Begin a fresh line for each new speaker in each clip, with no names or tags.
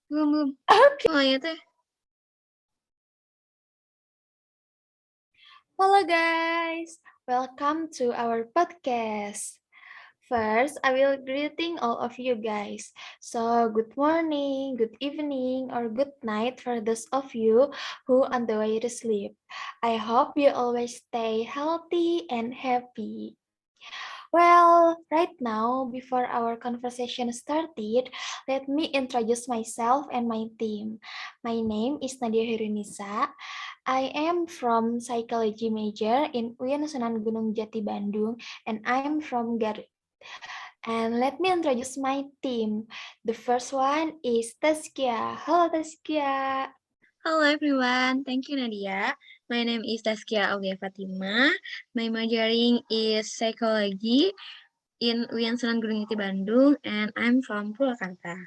Belum.
Oke.
Oh ya teh.
Hello guys, welcome to our podcast. First, I will greeting all of you guys. So, good morning, good evening, or good night for those of you who on the way to sleep. I hope you always stay healthy and happy. Well, right now, before our conversation started, let me introduce myself and my team. My name is Nadia Hirunisa. I am from psychology major in UIN Sunan Gunung Jati Bandung, and I am from Garut. And let me introduce my team. The first one is Taskia. Hello Taskia.
Hello everyone. Thank you Nadia. My name is Taskia Aulia Fatima. My majoring is psychology in UIN Sunan Gunung Jati Bandung and I'm from Purwakarta.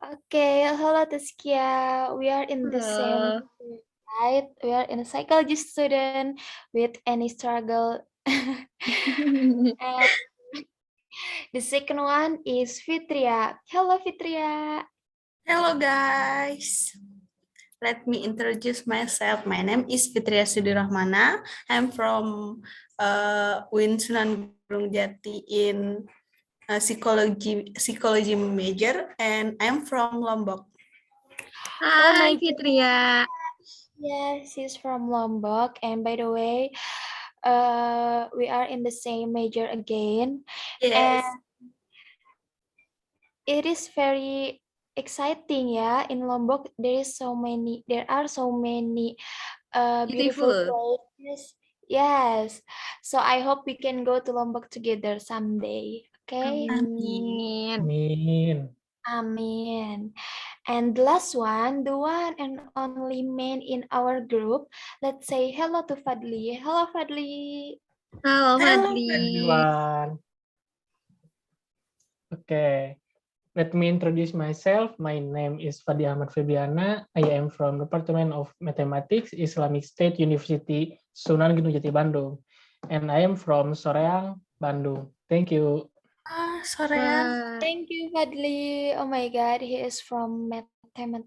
Okay, hello Taskia. We are in the same
Halo.
right? We are in a psychology student with any struggle. And the second one is Fitria. Hello Fitria.
Hello guys, let me introduce myself. My name is Fitria Sudirahmana. I'm from UIN Sunan Gunung Jati in psychology major, and I'm from Lombok.
Oh
Hai
my
Fitria.
Yeah, she's from Lombok. And by the way, we are in the same major again. And
Yes.
it is very exciting, yeah. In Lombok, there are so many beautiful
Beautiful.
places. Yes. So I hope we can go to Lombok together someday. Okay.
Amin.
Amin.
Amin. And the last one, the one and only man in our group, let's say hello to Fadli. Hello, Fadli.
Halo
Hello,
Fadli.
Everyone. Okay. Let me introduce myself. My name is Fadi Ahmad Febiana. I am from Department of Mathematics, Islamic State University, Sunan Gunung Jati, Bandung. And I am from Soreang, Bandung. Thank you.
Soreang.
Wah.
Thank you, Fadli. Oh my God, he is from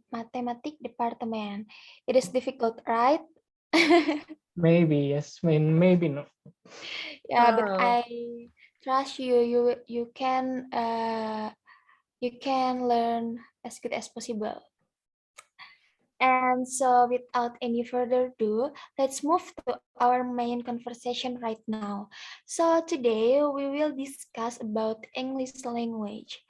mathematics department. It is difficult, right?
Maybe yes, maybe no.
Yeah, but
Oh.
I trust you. You can learn as good as possible. And so without any further ado, let's move to our main conversation right now. So today we will discuss about English language.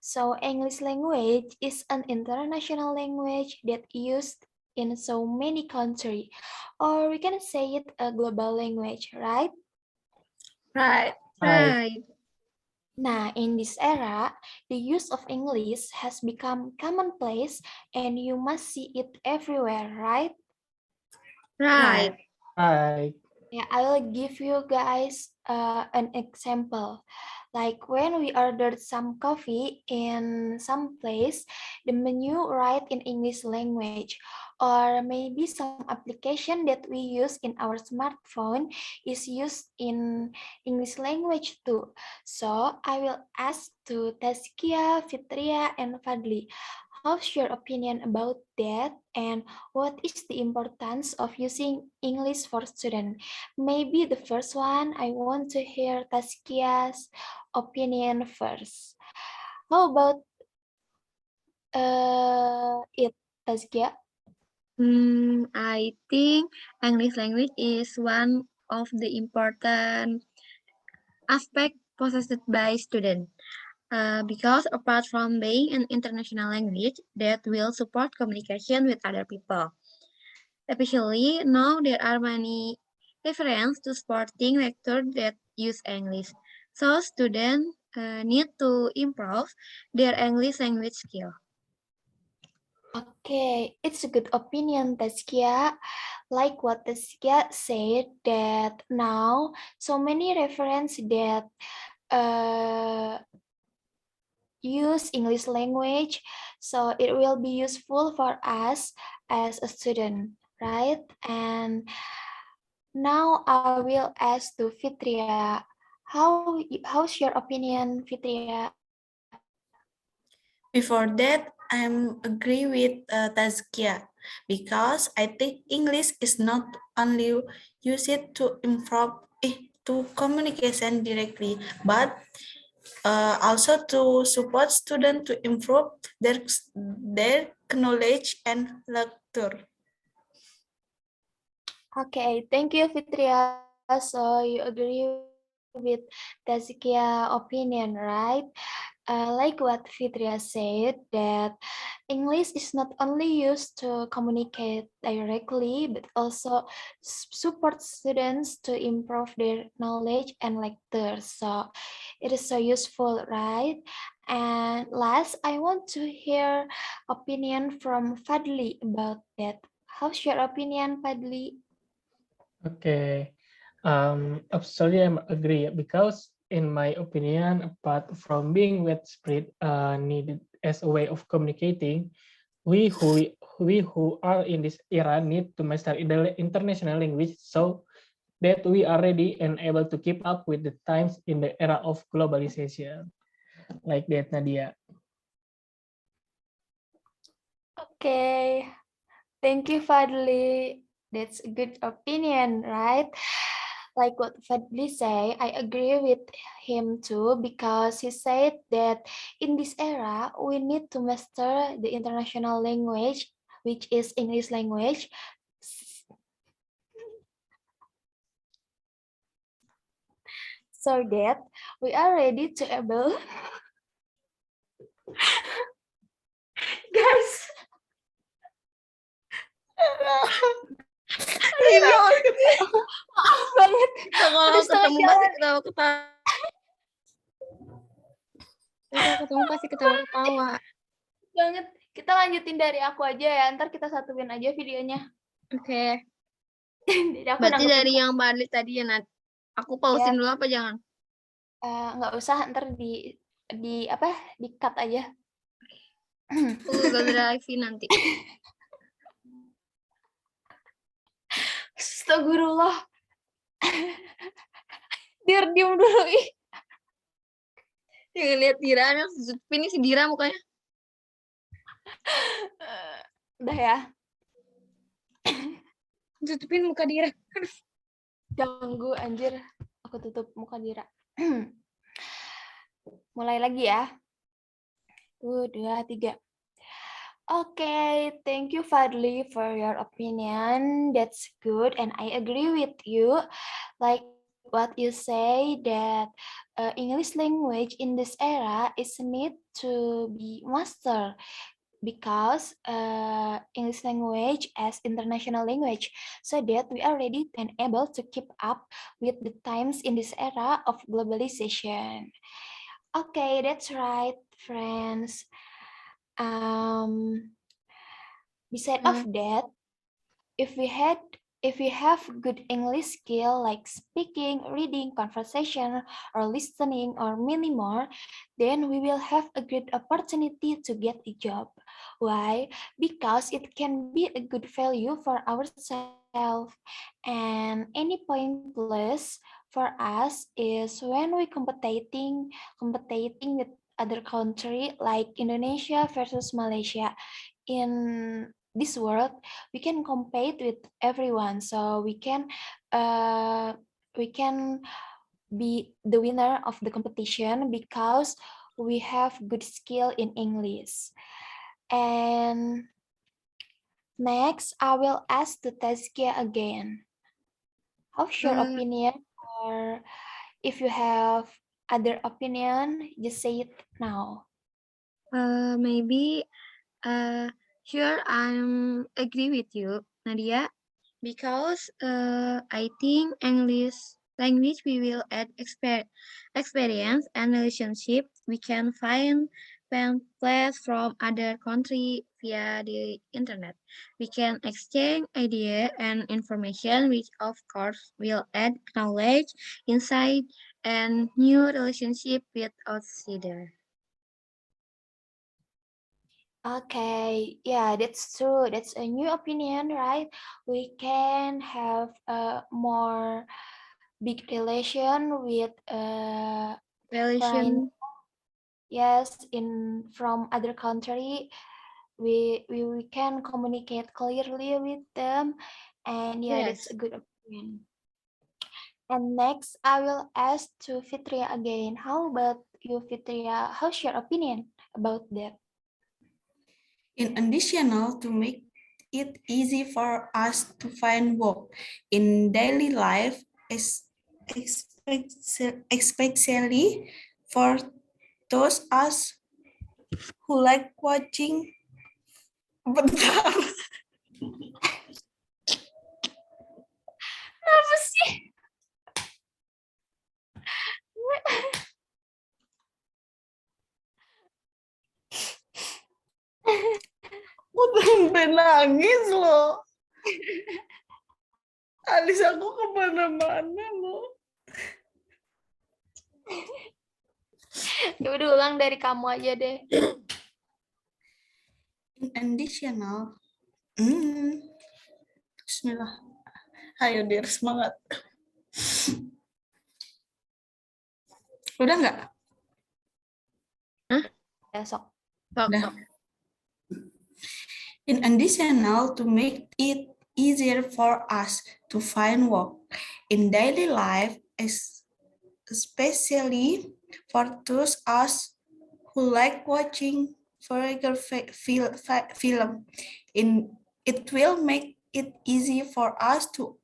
So English language is an international language that used in so many countries, or we can say it a global language, right?
Right.
Right.
Right.
Nah, in this era, the use of English has become commonplace and you must see it everywhere, right?
Right.
Right.
Yeah, I will give you guys an example. Like when we ordered some coffee in some place, the menu write in English language, or maybe some application that we use in our smartphone is used in English language too. So I will ask to Taskia, Fitria, and Fadli, how's your opinion about that, and what is the importance of using English for students? Maybe the first one, I want to hear Taskia's opinion first. How about it, Taskia?
I think English language is one of the important aspect possessed by students. Because apart from being an international language that will support communication with other people, especially now there are many references to sporting lectures that use English. So students need to improve their English language skill.
Okay, it's a good opinion, Taskia. Like what Taskia said, that now so many reference that uh, use English language, so it will be useful for us as a student, right? And now I will ask to Fitria, how's your opinion, Fitria?
Before that, I'm agree with Tazkia because I think English is not only used to improve to communication directly, but also to support students to improve their knowledge and lecture.
Okay, thank you, Fitria. So you agree with Tazkia opinion, right? Like what Fitria said, that English is not only used to communicate directly, but also support students to improve their knowledge and lectures. So it is so useful, right? And last, I want to hear opinion from Fadli about that. How's your opinion, Fadli?
Okay. Absolutely, I agree because in my opinion, apart from being widespread needed as a way of communicating, we who are in this era need to master the international language so that we are ready and able to keep up with the times in the era of globalization. Like that, Nadia.
Okay, thank you, Fadli. That's a good opinion, right? Like what Fadli say, I agree with him too because he said that in this era we need to master the international language, which is English language, so that we are ready to able guys. Maaf banget.
Kita kalau
Udah setengah
ketemu pasti
jalan
ketawa-ketawa. Kita ketemu pasti ketawa-ketawa.
banget. Kita lanjutin dari aku aja ya. Ntar kita satuin aja videonya.
Oke.
Jadi aku
Berarti
nanggepin
dari yang Badli tadi ya, Nat. Aku pausin
ya,
dulu apa jangan?
nggak usah ntar di apa di cut aja.
Google Drive nanti.
Astagfirullah. Dir diem dulu ih.
Jangan lihat Dira, anak ini si Dira mukanya.
Udah ya.
Tutupin muka Dira.
Ganggu anjir. Aku tutup muka Dira. Mulai lagi ya. 1, 2, 3. Okay, thank you Fadli for your opinion. That's good and I agree with you. Like what you say that English language in this era is need to be mastered because English language as international language so that we are ready and able to keep up with the times in this era of globalization. Okay, that's right, friends. Besides of that, if we have good English skill like speaking, reading, conversation, or listening, or many more, then we will have a great opportunity to get a job. Why? Because it can be a good value for ourselves. And any point plus for us is when we competing with other country like Indonesia versus Malaysia. In this world, we can compete with everyone, so we can be the winner of the competition because we have good skill in English. And next, I will ask the Tazkia again. How's your opinion? Or if you have other opinion, just say it now.
Maybe sure I'm agree with you, Nadia, because I think English language we will add experience and relationship. We can find pamphlets from other country via the internet. We can exchange idea and information, which of course will add knowledge, insight, and new relationship with outsider.
Okay, yeah, that's true. That's a new opinion, right? We can have a more big relation with friend,
Relation.
yes, in from other country. we can communicate clearly with them, and yeah, that's
Yes.
a good opinion. And next, I will ask to Fitria again. How about you, Fitria? How's your opinion about that?
In additional, to make it easy for us to find work in daily life, especially for those us who like watching. Bentar.
Apa sih?
Aku sampai nangis loh. Alis aku kemana-mana loh.
Ya udah ulang dari kamu aja deh.
In additional, Bismillah. Ayo dir, semangat. Udah nggak?
Besok.
Sok,
Udah.
sok.
In additional, to make it easier for us to find work in daily life, especially for those us who like watching vulgar film. It will make it easy for us to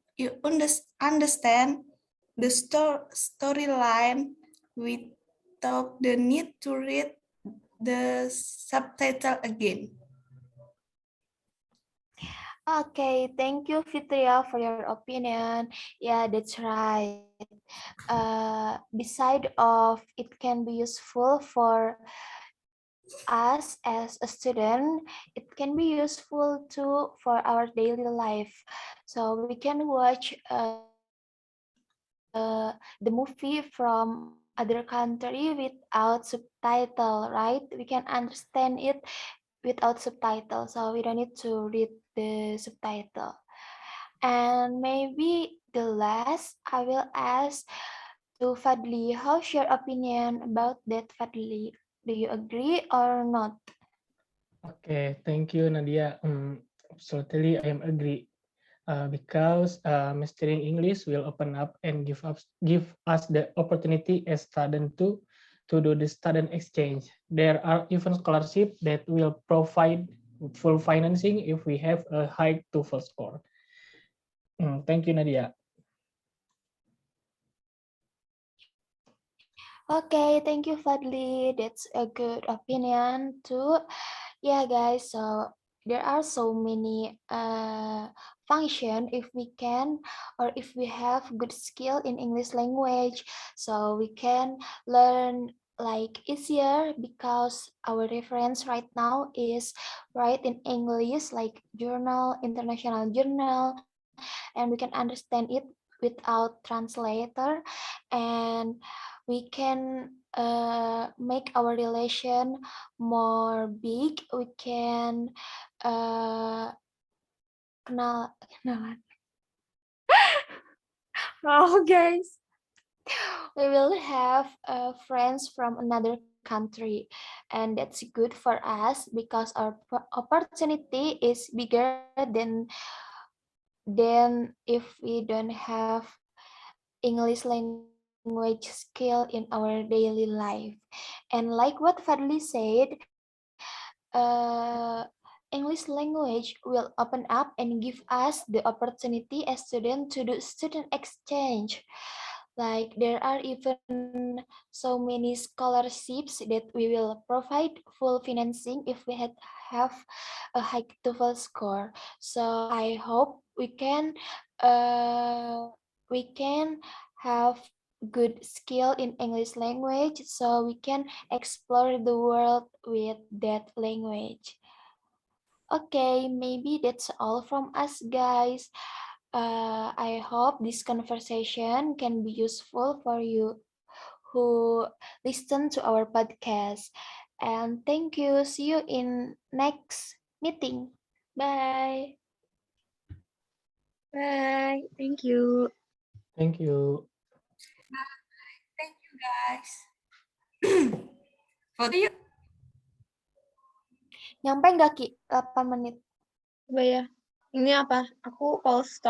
understand the storyline without the need to read the subtitle again.
Okay, thank you, Fitria, for your opinion. Yeah, that's right. Beside of it can be useful for us as a student, it can be useful too for our daily life. So we can watch the movie from other country without subtitle, right? We can understand it without subtitle, so we don't need to read the subtitle. And maybe the last, I will ask to Fadli, how's your opinion about that, Fadli? Do you agree or not?
Okay, thank you, Nadia. Absolutely, I am agree. Because mastering English will open up and give us the opportunity as student to do the student exchange. There are even scholarship that will provide full financing if we have a high TOEFL score. Thank you, Nadia.
Okay, thank you, Fadli. That's a good opinion too. Yeah, guys. So there are so many function if we can or if we have good skill in English language, so we can learn like easier because our reference right now is right in English, like journal, international journal, and we can understand it without translator, and we can make our relation more big. We can kenalan. Oh, guys, we will have friends from another country, and that's good for us because our opportunity is bigger than if we don't have English language skill in our daily life. And like what Fadli said, English language will open up and give us the opportunity as students to do student exchange. Like there are even so many scholarships that we will provide full financing if we have a high TOEFL score. So I hope we can have good skill in English language so we can explore the world with that language. Okay, maybe that's all from us, guys. I hope this conversation can be useful for you who listen to our podcast. And thank you. See you in next meeting. Bye.
Bye. Thank you.
Thank you.
Thank you guys. For you.
Nyampe nggak Ki? 8 menit.
Coba ya. Ini apa? Aku pause stop.